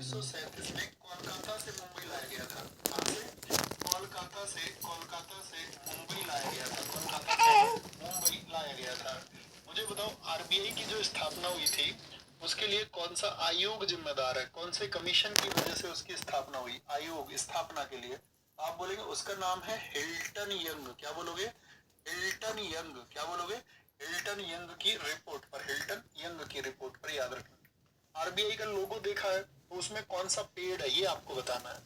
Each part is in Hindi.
1937 में कोलकाता से मुंबई लाया गया था। कहाँ से? कोलकाता से मुंबई लाया गया था। कोलकाता से मुंबई लाया गया था। मुझे बताओ आरबीआई की जो स्थापना हुई थी उसके लिए कौन सा आयोग जिम्मेदार है? कौन से कमीशन की वजह से उसकी स्थापना हुई? आयोग स्थापना के लिए आप बोलेंगे उसका नाम है हिल्टन यंग। क्या बोलोगे? Hilton young. क्या बोलोगे? हिल्टन यंग की रिपोर्ट पर, हिल्टन यंग की रिपोर्ट पर याद रखना। आरबीआई का लोगो देखा है तो उसमें कौन सा पेड़ है ये आपको बताना है।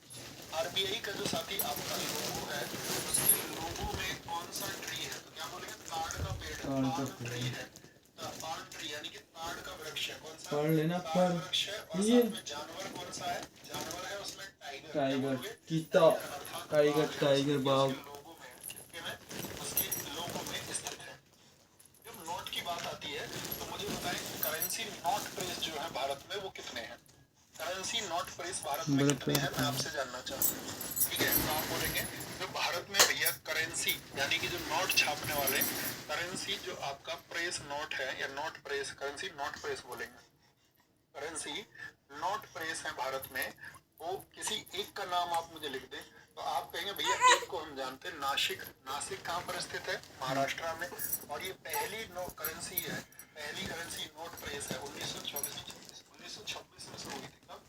आरबीआई का जो साथी आपका लोगो है उसके लोगो में कौन सा ट्री है? तो क्या बोलेंगे? ताड़ का पेड़ है, पाल्म ट्री है। पाल्म ट्री यानी कि ताड़ का वृक्ष है। कौन सा? पढ़ लेना ताड़ वृक्ष है। और ये साथ में जानवर कौन सा है? जानवर है उसमें टाइगर। टाइगर चीता टाइगर बाघ लोगो में उसके लोगो में स्थित है। जब नोट की बात आती है तो मुझे बताएं करेंसी नोट प्रेस जो है भारत में वो कितने हैं? करेंसी नोट प्रेस भारत में कितने हैं मैं आपसे जानना चाहता हूँ। ठीक है, तो आप बोलेंगे जो भारत में भैया करेंसी यानी कि जो नोट छापने वाले करेंसी जो आपका प्रेस नोट है या note press, currency note press बोलेंगे। करेंसी नोट प्रेस है भारत में, वो किसी एक का नाम आप मुझे लिख दें तो आप कहेंगे भैया एक को हम जानते हैं, नासिक। नासिक कहाँ पर स्थित है? महाराष्ट्र में। और ये पहली करेंसी है, पहली करेंसी नोट प्रेस है 1926 में शुरू हुई थी। कब?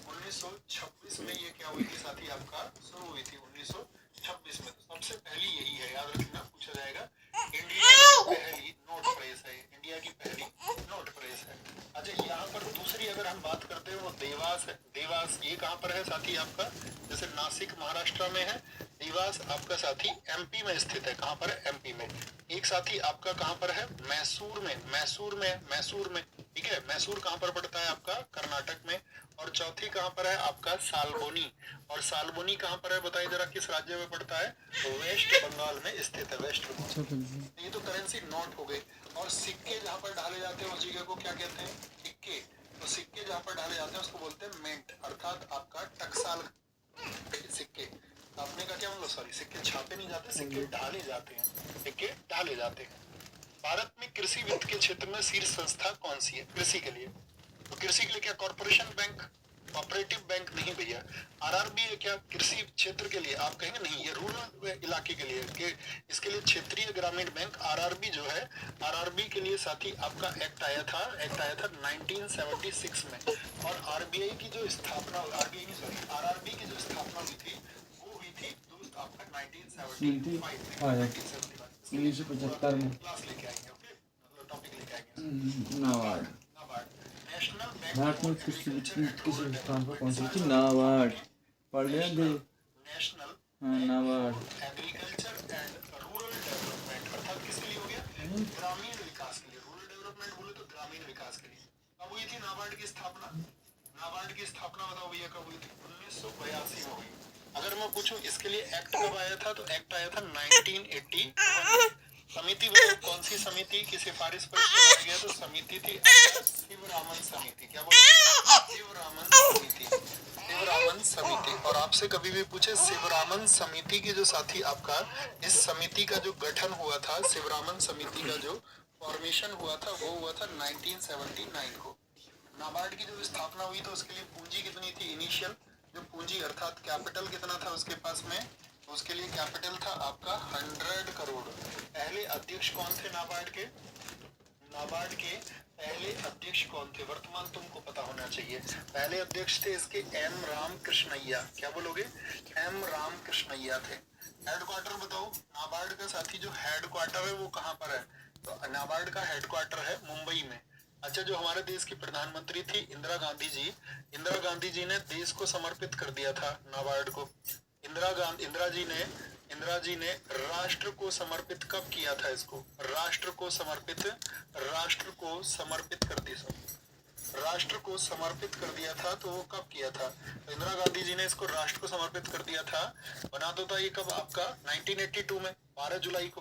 1926 में ये क्या हुई थी साथी आपका शुरू हुई थी 1926 में। तो सबसे पहली यही है, याद रखना, पूछा जाएगा। इंडिया की पहली नोट प्रेस है, इंडिया की पहली नोट प्रेस है। अच्छा यहाँ पर दूसरी अगर हम बात करते हैं वो देवास है। देवास ये कहाँ पर है साथी आपका? जैसे नासिक महाराष्ट्र में है, देवास आपका साथी एमपी में स्थित है। कहाँ पर है? एमपी में। एक साथी आपका कहाँ पर है? मैसूर में। मैसूर में ठीक है। मैसूर कहाँ पर पड़ता है आपका? कर्नाटक में। और चौथी कहाँ पर है आपका? सालबोनी। और सालबोनी कहाँ पर है बताइए जरा, किस राज्य में पड़ता है? तो वेस्ट बंगाल में स्थित है, वेस्ट बंगाल। ये तो करेंसी नोट हो गई। और सिक्के जहाँ पर डाले जाते हैं उस जगह को क्या कहते हैं? सिक्के। तो सिक्के जहाँ पर डाले जाते हैं उसको बोलते हैं मिंट, अर्थात आपका टकसाल। सिक्के आपने का क्या मतलब, सॉरी सिक्के छापे नहीं जाते, सिक्के डाले जाते हैं, सिक्के डाले जाते हैं। भारत में कृषि वित्त के क्षेत्र में शीर्ष संस्था कौन सी है कृषि के लिए? तो कृषि के लिए क्या कॉर्पोरेशन बैंक, कोऑपरेटिव बैंक नहीं भैया। आरआरबी है क्या कृषि क्षेत्र के लिए? आप कहेंगे नहीं ये रूरल इलाके के लिए कि इसके लिए क्षेत्रीय ग्रामीण बैंक। आरआरबी जो है, आरआरबी के लिए साथी आपका एक्ट आया था 1976 में। और आरबीआई की जो स्थापना, आरबीआई नहीं सॉरी आरआरबी की जो स्थापना हुई थी वो हुई थी दोस्त आपका 1975 में। क्लास लेके आएंगे, ओके, मतलब टॉपिक लेके आएंगे। नाबार्ड। नेशनल भारत में किसी स्थान पर कौन सी नाबार्ड पढ़ लिया दे? National NABARD agriculture and rural development, अर्थात किसके लिए हो गया? ग्रामीण विकास के लिए। रूरल डेवलपमेंट बोले तो ग्रामीण विकास के लिए। कब हुई थी नाबार्ड की स्थापना? नाबार्ड की स्थापना बताओ भैया कब हुई थी? 1982 में हुई। अगर मैं पूछूं इसके लिए एक्ट कब आया था, तो एक्ट आया था 1981 में। समिति बताओ कौन सी समिति की सिफारिश पर इसको लाया गया? तो समिति थी शिवरामन समिति। क्या बोले? शिवरामन समिति, शिवरामन समिति। और आपसे कभी भी पूछे शिवरामन समिति की जो साथी आपका, इस समिति का जो गठन हुआ था, शिवरामन समिति का जो फॉर्मेशन हुआ था वो हुआ था 1979 को। नाबार्ड की जो स्थापना हुई तो उसके लिए पूंजी कितनी थी? इनिशियल जो पूंजी अर्थात कैपिटल कितना था उसके पास में? तो उसके लिए कैपिटल था आपका 100 करोड़। पहले अध्यक्ष कौन थे नाबार्ड के? नाबार्ड के पहले अध्यक्ष कौन थे? वर्तमान तुमको पता होना चाहिए। पहले अध्यक्ष थे इसके एम रामकृष्णैया। क्या बोलोगे? एम रामकृष्णैया थे। हेडक्वार्टर बताओ नाबार्ड का साथी, जो हेडक्वार्टर है वो कहाँ पर है? तो नाबार्ड का हेडक्वार्टर है मुंबई में। अच्छा जो हमारे देश की प्रधानमंत्री थी इंदिरा गांधी जी, इंदिरा गांधी जी ने देश को समर्पित कर दिया था नाबार्ड को। इंदिरा जी ने राष्ट्र को समर्पित कब किया था इसको? राष्ट्र को समर्पित कर दिया, राष्ट्र को समर्पित कर दिया था। तो वो कब किया था? तो इंदिरा गांधी जी ने इसको राष्ट्र को समर्पित कर दिया था। बना तो था ये कब आपका? 1982 में 12 जुलाई को।